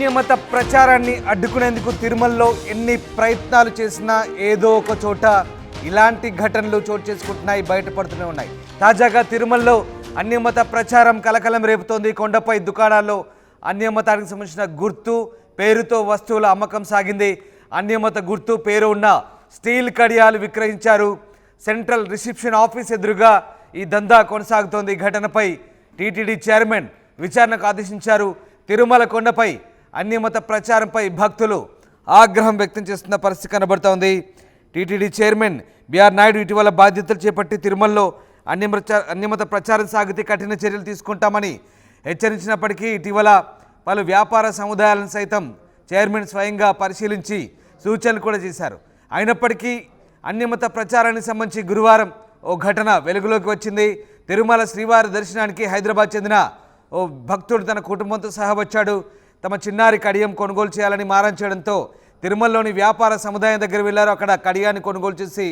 అన్యమత ప్రచారాన్ని అడ్డుకునేందుకు తిరుమలలో ఎన్ని ప్రయత్నాలు చేసినా ఏదో ఒక చోట ఇలాంటి ఘటనలు చోటు చేసుకుంటున్నాయి, బయటపడుతూనే ఉన్నాయి. తాజాగా తిరుమలలో అన్యమత ప్రచారం కలకలం రేపుతోంది. కొండపై దుకాణాల్లో అన్యమతానికి సంబంధించిన గుర్తు పేరుతో వస్తువుల అమ్మకం సాగింది. అన్యమత గుర్తు పేరు ఉన్న స్టీల్ కడియాలు విక్రయించారు. సెంట్రల్ రిసెప్షన్ ఆఫీస్ ఎదురుగా ఈ దందా కొనసాగుతోంది. ఘటనపై టీటీడీ చైర్మన్ విచారణకు ఆదేశించారు. తిరుమల కొండపై అన్యమత ప్రచారంపై భక్తులు ఆగ్రహం వ్యక్తం చేస్తున్న పరిస్థితి కనబడుతోంది. టీటీడీ చైర్మన్ బిఆర్ నాయుడు ఇటీవల బాధ్యతలు చేపట్టి తిరుమలలో అన్యమత ప్రచారం సాగితే కఠిన చర్యలు తీసుకుంటామని హెచ్చరించినప్పటికీ ఇటీవల పలు వ్యాపార సముదాయాలను సైతం చైర్మన్ స్వయంగా పరిశీలించి సూచనలు కూడా చేశారు. అయినప్పటికీ అన్యమత ప్రచారానికి సంబంధించి గురువారం ఓ ఘటన వెలుగులోకి వచ్చింది. తిరుమల శ్రీవారి దర్శనానికి హైదరాబాద్ చెందిన ఓ భక్తుడు తన కుటుంబంతో సహా వచ్చాడు. తమ చిన్నారి కడియం కొనుగోలు చేయాలని మారం చేయడంతో తిరుమలలోని వ్యాపార సముదాయం దగ్గర వెళ్లారు. అక్కడ కడియాన్ని కొనుగోలు చేసి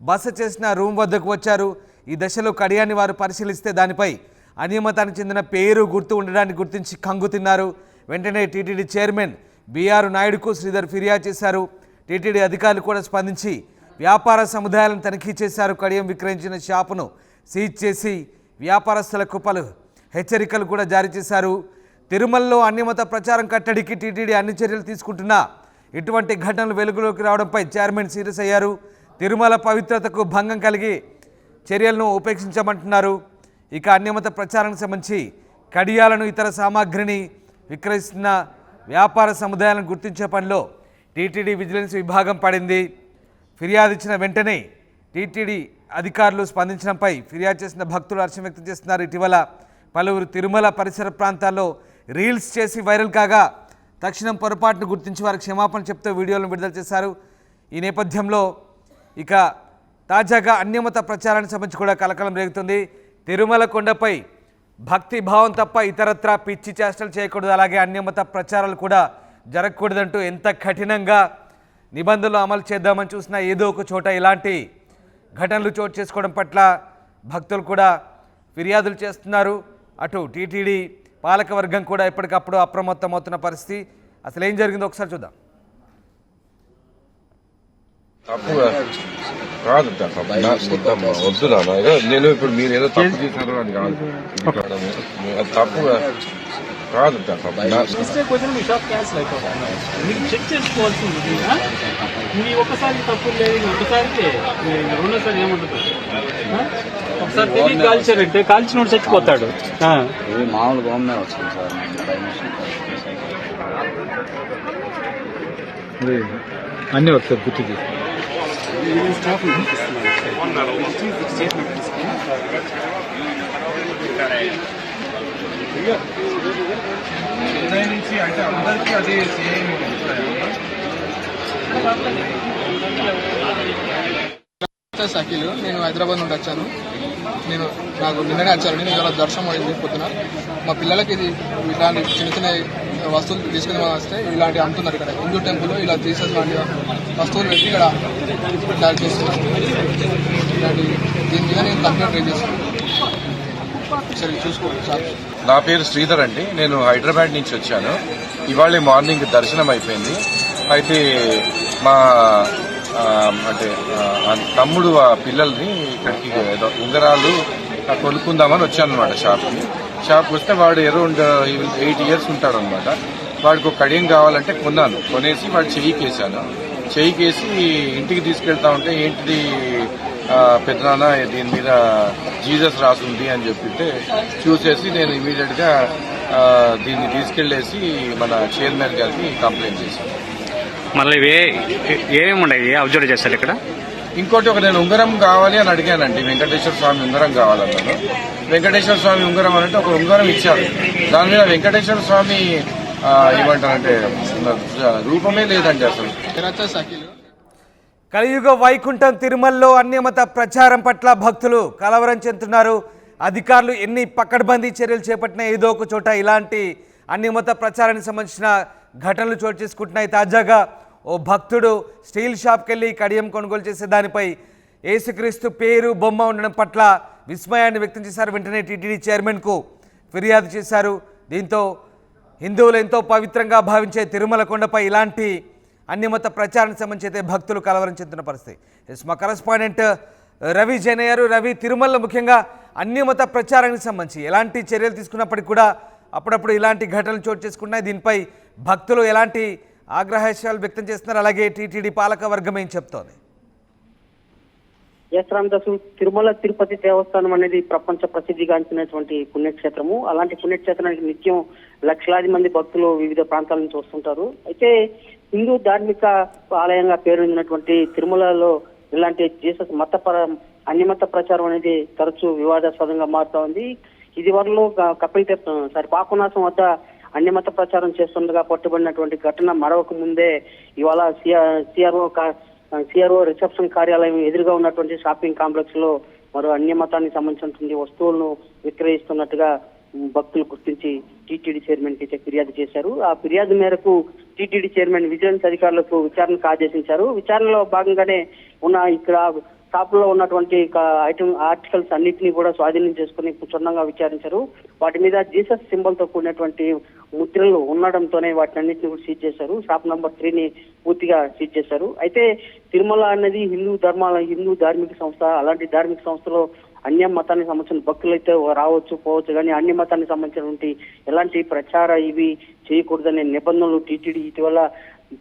బస చేసిన రూమ్ వద్దకు వచ్చారు. ఈ దశలో కడియాన్ని వారు పరిశీలిస్తే దానిపై అన్యమతానికి చెందిన పేరు గుర్తు ఉండడాన్ని గుర్తించి కంగు తిన్నారు. వెంటనే టీటీడీ చైర్మన్ బిఆర్ నాయుడుకు శ్రీధర్ ఫిర్యాదు చేశారు. టీటీడీ అధికారులు కూడా స్పందించి వ్యాపార సముదాయాలను తనిఖీ చేశారు. కడియం విక్రయించిన షాపును సీజ్ చేసి వ్యాపారస్తులకు పలు హెచ్చరికలు కూడా జారీ చేశారు. తిరుమలలో అన్యమత ప్రచారం కట్టడికి టీటీడీ అన్ని చర్యలు తీసుకుంటున్నా ఇటువంటి ఘటనలు వెలుగులోకి రావడంపై చైర్మన్ సీరియస్ అయ్యారు. తిరుమల పవిత్రతకు భంగం కలిగి చర్యలను ఉపేక్షించమంటున్నారు. ఇక అన్యమత ప్రచారానికి సంబంధించి కడియాలను ఇతర సామాగ్రిని విక్రయిస్తున్న వ్యాపార సముదాయాలను గుర్తించే పనిలో టీటీడీ విజిలెన్స్ విభాగం పడింది. ఫిర్యాదు ఇచ్చిన వెంటనే టీటీడీ అధికారులు స్పందించడంపై ఫిర్యాదు చేసిన భక్తులు హర్షం వ్యక్తం చేస్తున్నారు. ఇటీవల పలువురు తిరుమల పరిసర ప్రాంతాల్లో రీల్స్ చేసి వైరల్ కాగా తక్షణం పొరపాటును గుర్తించి వారికి క్షమాపణ చెప్తూ వీడియోలను విడుదల చేశారు. ఈ నేపథ్యంలో ఇక తాజాగా అన్యమత ప్రచారానికి సంబంధించి కూడా కలకలం రేగుతుంది. తిరుమల కొండపై భక్తి భావం తప్ప ఇతరత్రా పిచ్చి చేష్టలు చేయకూడదు, అలాగే అన్యమత ప్రచారాలు కూడా జరగకూడదంటూ ఎంత కఠినంగా నిబంధనలు అమలు చేద్దామని చూసినా ఏదో ఒక చోట ఇలాంటి ఘటనలు చోటు చేసుకోవడం పట్ల భక్తులు కూడా ఫిర్యాదులు చేస్తున్నారు. అటు టీటీడీ పాలకవర్గం కూడా ఎప్పటికప్పుడు అప్రమత్తమవుతున్న పరిస్థితి. అసలు ఏం జరిగిందో ఒకసారి చూద్దాం. కాదు వద్దు నాన్న, నేను ఇప్పుడు మీరు ఏదో తప్పు చేశారు అని కాదు, అది తప్పు కాదు. చెక్ చేసుకోవాల్సింది మీ ఒకసారి తప్పు లేదు, ఒకసారికి రెండోసారి ఏముంటుంది. ఒకసారి తెలియ కాల్చారంటే కాల్చినోడు చచ్చిపోతాడు. మామూలు గవర్నమే వచ్చింది సార్, అన్నీ ఒకసారి గుర్తు చేసి చెన్నై నుంచి అంటే అందరికీ అదే సేమ్. సఖీల్, నేను హైదరాబాద్ నుండి వచ్చాను. నాకు నిన్ననే వచ్చాను. నేను ఇలా దర్శనం అయింది పొద్దున. మా పిల్లలకి ఇది ఇలాంటి చిన్న చిన్న వస్తువులు తీసుకుని వస్తే ఇలాంటివి అమ్ముతున్నారు. ఇక్కడ హిందూ టెంపుల్ ఇలా తీసేసి లాంటి వస్తువులు పెట్టి ఇక్కడ ఇలా చేస్తున్నారు. ఇలాంటి దీని మీద నేను కంప్లైంట్ రేజ్ చేస్తున్నాను. సరే చూసుకోండి సార్. నా పేరు శ్రీధర్ అండి. నేను హైదరాబాద్ నుంచి వచ్చాను. ఇవాళ మార్నింగ్ దర్శనం అయిపోయింది. అయితే మా తమ్ముడు ఆ పిల్లల్ని ఇక్కడికి ఉంగరాలు కొనుక్కుందామని వచ్చాను అనమాట. షాప్కి వస్తే వాడు అరౌండ్ 8 years ఉంటాడు అనమాట. వాడికి ఒక కడియం కావాలంటే కొనేసి వాడు చెయ్యికేసాను. చెయ్యికేసి ఇంటికి తీసుకెళ్తా ఉంటే ఏంటిది పెద్దనాన్న దీని మీద జీసస్ రాసుంది అని చెప్పితే చూసేసి నేను ఇమీడియట్ గా దీన్ని తీసుకెళ్లేసి మన చైర్మన్ గారికి కంప్లైంట్ చేశాను. మళ్ళీ ఏమేమి ఉన్నాయి అబ్జర్వ్ చేస్తారు ఇక్కడ? ఇంకోటి నేను ఉంగరం కావాలి అని అడిగానండి. వెంకటేశ్వర స్వామి ఉంగరం కావాలన్నాను. వెంకటేశ్వర స్వామి ఉంగరం అంటే ఒక ఉంగరం ఇచ్చారు. దాని మీద వెంకటేశ్వర స్వామి ఏమంటారంటే రూపమే లేదండి అసలు. కలియుగ వైకుంఠం తిరుమలలో అన్యమత ప్రచారం పట్ల భక్తులు కలవరం చెందుతున్నారు. అధికారులు ఎన్ని పకడ్బందీ చర్యలు చేపట్టినా ఏదో ఒక చోట ఇలాంటి అన్యమత ప్రచారానికి సంబంధించిన ఘటనలు చోటు చేసుకుంటున్నాయి. తాజాగా ఓ భక్తుడు స్టీల్ షాప్కి వెళ్ళి కడియం కొనుగోలు చేసే దానిపై యేసుక్రీస్తు పేరు బొమ్మ ఉండడం పట్ల విస్మయాన్ని వ్యక్తం చేశారు. వెంటనే టీటీడీ చైర్మన్కు ఫిర్యాదు చేశారు. దీంతో హిందువులు ఎంతో పవిత్రంగా భావించే తిరుమల కొండపై ఇలాంటి అన్యమత ప్రచారానికి సంబంధించి అయితే భక్తులు కలవరం చెందుతున్న పరిస్థితి. మా కరెస్పాండెంట్ రవి జనయారు. రవి, తిరుమలలో ముఖ్యంగా అన్యమత ప్రచారానికి సంబంధించి ఎలాంటి చర్యలు తీసుకున్నప్పటికీ కూడా అప్పుడప్పుడు ఇలాంటి ఘటనలు చోటు చేసుకుంటున్నాయి. దీనిపై భక్తులు ఎలాంటి ఆగ్రహాలు వ్యక్తం చేస్తున్నారు, అలాగే టీటీడీ పాలక వర్గం ఏం చెప్తోంది? ఎస్ రామదాసు, తిరుమల తిరుపతి దేవస్థానం అనేది ప్రపంచ ప్రసిద్ధిగాంచినటువంటి పుణ్యక్షేత్రము. అలాంటి పుణ్యక్షేత్రానికి నిత్యం లక్షలాది మంది భక్తులు వివిధ ప్రాంతాల నుంచి వస్తుంటారు. అయితే హిందూ ధార్మిక ఆలయంగా పేరొందినటువంటి తిరుమలలో ఇలాంటి జీసస్ అన్యమత ప్రచారం అనేది తరచూ వివాదాస్పదంగా మారుతా ఉంది. ఇది వరలో కపిల్ తీర్థం పాపనాశం వద్ద అన్యమత ప్రచారం చేస్తుండగా పట్టుబడినటువంటి ఘటన మరొక ముందే ఇవాళ సిఆర్ఓ రిసెప్షన్ కార్యాలయం ఎదురుగా ఉన్నటువంటి షాపింగ్ కాంప్లెక్స్ లో మరో అన్యమతానికి సంబంధించినటువంటి వస్తువులను విక్రయిస్తున్నట్టుగా భక్తులు గుర్తించి టీటీడీ చైర్మన్ కి ఫిర్యాదు చేశారు. ఆ ఫిర్యాదు మేరకు టీటీడీ చైర్మన్ విజిలెన్స్ అధికారులకు విచారణకు ఆదేశించారు. విచారణలో భాగంగానే ఇక్కడ షాప్ లో ఉన్నటువంటి ఆర్టికల్స్ అన్నింటినీ కూడా స్వాధీనం చేసుకుని క్షుణ్ణంగా విచారించారు. వాటి మీద జీసస్ సింబల్ తో కూడినటువంటి ముద్రలు ఉండడంతోనే వాటిని అన్నింటినీ కూడా సీజ్ చేశారు. షాప్ నంబర్ 3ని పూర్తిగా సీజ్ చేశారు. అయితే తిరుమల అనేది హిందూ ధార్మిక సంస్థ. అలాంటి ధార్మిక సంస్థలో అన్య మతానికి సంబంధించిన భక్తులు అయితే రావచ్చు పోవచ్చు, కానీ అన్య మతానికి సంబంధించినటువంటి ఎలాంటి ప్రచార ఇవి చేయకూడదనే నిబంధనలు టీటీడీ ఇటీవల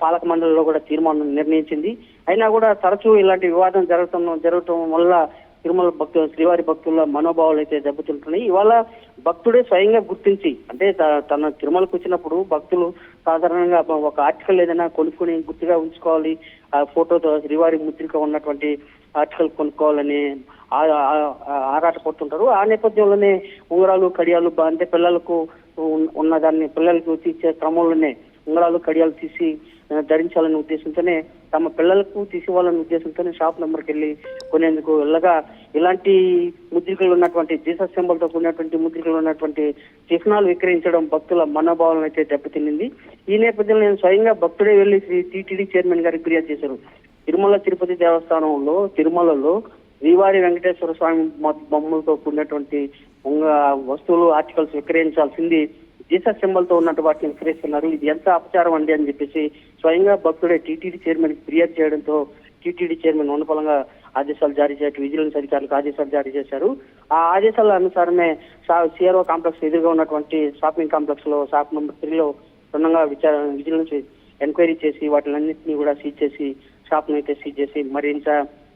పాలక మండలిలో కూడా తీర్మానం నిర్ణయించింది. అయినా కూడా తరచూ ఇలాంటి వివాదం జరగటం వల్ల తిరుమల శ్రీవారి భక్తుల మనోభావాలు అయితే దెబ్బతింటున్నాయి. ఇవాళ భక్తుడే స్వయంగా గుర్తించి, అంటే తన తిరుమలకు వచ్చినప్పుడు భక్తులు సాధారణంగా ఒక ఆర్టికల్ ఏదైనా కొనుక్కుని గుర్తుగా ఉంచుకోవాలి, ఆ ఫోటోతో శ్రీవారి ముద్రిక ఉన్నటువంటి ఆర్టికల్ కొనుక్కోవాలని ఆరాటపడుతుంటారు. ఆ నేపథ్యంలోనే ఉంగరాలు కడియాలు అంటే పిల్లలకు ఉన్నదాన్ని పిల్లలకు తీసే క్రమంలోనే ఉంగరాలు కడియాలు తీసి ధరించాలనే ఉద్దేశంతోనే తమ పిల్లలకు తీసివ్వాలనే ఉద్దేశంతోనే షాప్ నెంబర్కి వెళ్ళి కొనేందుకు వెళ్ళగా ఇలాంటి ముద్రికలు ఉన్నటువంటి జీసస్ సింబల్ తో కూడినటువంటి ముద్రికలు ఉన్నటువంటి చిహ్నాలు విక్రయించడం భక్తుల మనోభావాలను అయితే దెబ్బతిన్నింది. ఈ నేపథ్యంలో నేను స్వయంగా భక్తుడే వెళ్లి టీటీడీ చైర్మన్ గారికి ఫిర్యాదు చేశారు. తిరుమల తిరుపతి దేవస్థానంలో తిరుమలలో శ్రీవారి వెంకటేశ్వర స్వామి బొమ్మలతో కూడినటువంటి వస్తువులు ఆర్టికల్స్ విక్రయించాల్సింది జీసస్ సింబల్ తో ఉన్నట్టు వాటిని విక్రయిస్తున్నారు. ఇది ఎంత అపచారం అండి అని చెప్పేసి స్వయంగా భక్తుడే టీటీడీ చైర్మన్ కి ఫిర్యాదు చేయడంతో టీటీడీ చైర్మన్ ఉన్నపలంగా ఆదేశాలు జారీ చేయడం విజిలెన్స్ అధికారులకు ఆదేశాలు జారీ చేశారు. ఆ ఆదేశాల అనుసారమే సిఆర్ఓ కాంప్లెక్స్ ఎదురుగా ఉన్నటువంటి షాపింగ్ కాంప్లెక్స్ లో షాప్ నెంబర్ 3లో క్షుణ్ణంగా విజిలెన్స్ ఎంక్వైరీ చేసి వాటిలన్నింటినీ కూడా సీజ్ చేసి షాప్ ను అయితే సీజ్ చేసి మరింత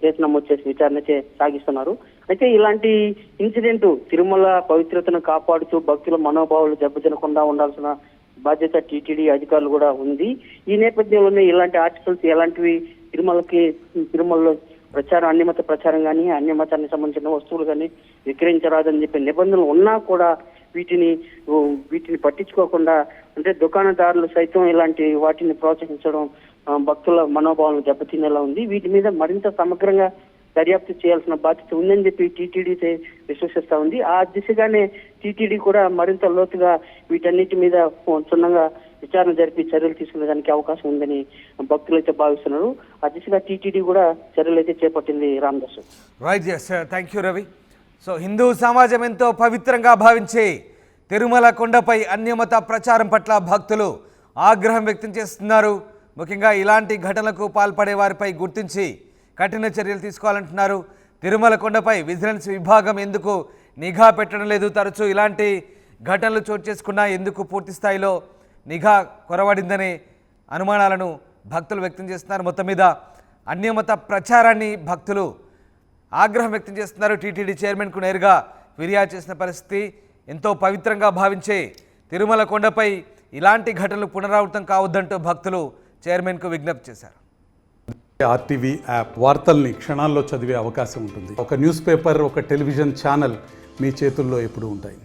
కేసు నమోదు చేసి విచారణ సాగిస్తున్నారు. అయితే ఇలాంటి ఇన్సిడెంట్ తిరుమల పవిత్రతను కాపాడుతూ భక్తుల మనోభావాలు దెబ్బతినకుండా ఉండాల్సిన బాధ్యత టీటీడీ అధికారులు కూడా ఉంది. ఈ నేపథ్యంలోనే ఇలాంటి ఆర్టికల్స్ ఎలాంటివి తిరుమలలో అన్యమత ప్రచారం కానీ అన్యమతానికి సంబంధించిన వస్తువులు కానీ విక్రయించరాదని చెప్పే నిబంధనలు ఉన్నా కూడా వీటిని పట్టించుకోకుండా, అంటే దుకాణదారులు సైతం ఇలాంటి వాటిని ప్రోత్సహించడం భక్తుల మనోభావాలను దెబ్బతినేలా ఉంది. వీటి మీద మరింత సమగ్రంగా దర్యాప్తు చేయాల్సిన బాధ్యత ఉందని చెప్పి టీటీడీ విశ్వసిస్తా ఉంది. ఆ దిశగానే టీటీడీ కూడా మరింత లోతుగా వీటన్నిటి మీద క్షుణ్ణంగా విచారణ జరిపి చర్యలు తీసుకునేదానికి అవకాశం ఉందని భక్తులు అయితే భావిస్తున్నారు. ఆ దిశగా టీటీడీ కూడా చర్యలు అయితే చేపట్టింది. Ramdas. Right, thank you Ravi. So Hindu సమాజం ఎంతో పవిత్రంగా భావించే తిరుమల కొండపై అన్యమత ప్రచారం పట్ల భక్తులు ఆగ్రహం వ్యక్తం చేస్తున్నారు. ముఖ్యంగా ఇలాంటి ఘటనలకు పాల్పడే వారిపై గుర్తించి కఠిన చర్యలు తీసుకోవాలంటున్నారు. తిరుమల కొండపై విజిలెన్స్ విభాగం ఎందుకు నిఘా పెట్టడం లేదు? తరచూ ఇలాంటి ఘటనలు చోటు చేసుకున్నా ఎందుకు పూర్తి స్థాయిలో నిఘా కొరవడిందనే అనుమానాలను భక్తులు వ్యక్తం చేస్తున్నారు. మొత్తం మీద అన్యమత ప్రచారాన్ని భక్తులు ఆగ్రహం వ్యక్తం చేస్తున్నారు. టీటీడీ చైర్మన్కు నేరుగా ఫిర్యాదు చేసిన పరిస్థితి. ఎంతో పవిత్రంగా భావించే తిరుమల కొండపై ఇలాంటి ఘటనలు పునరావృతం కావద్దంటూ భక్తులు చైర్మన్కు విజ్ఞప్తి చేశారు. ఆర్టీవీ యాప్ వార్తల్ని క్షణాల్లో చదివే అవకాశం ఉంటుంది. ఒక న్యూస్ పేపర్, ఒక టెలివిజన్ ఛానల్ మీ చేతుల్లో ఎప్పుడూ ఉంటాయి.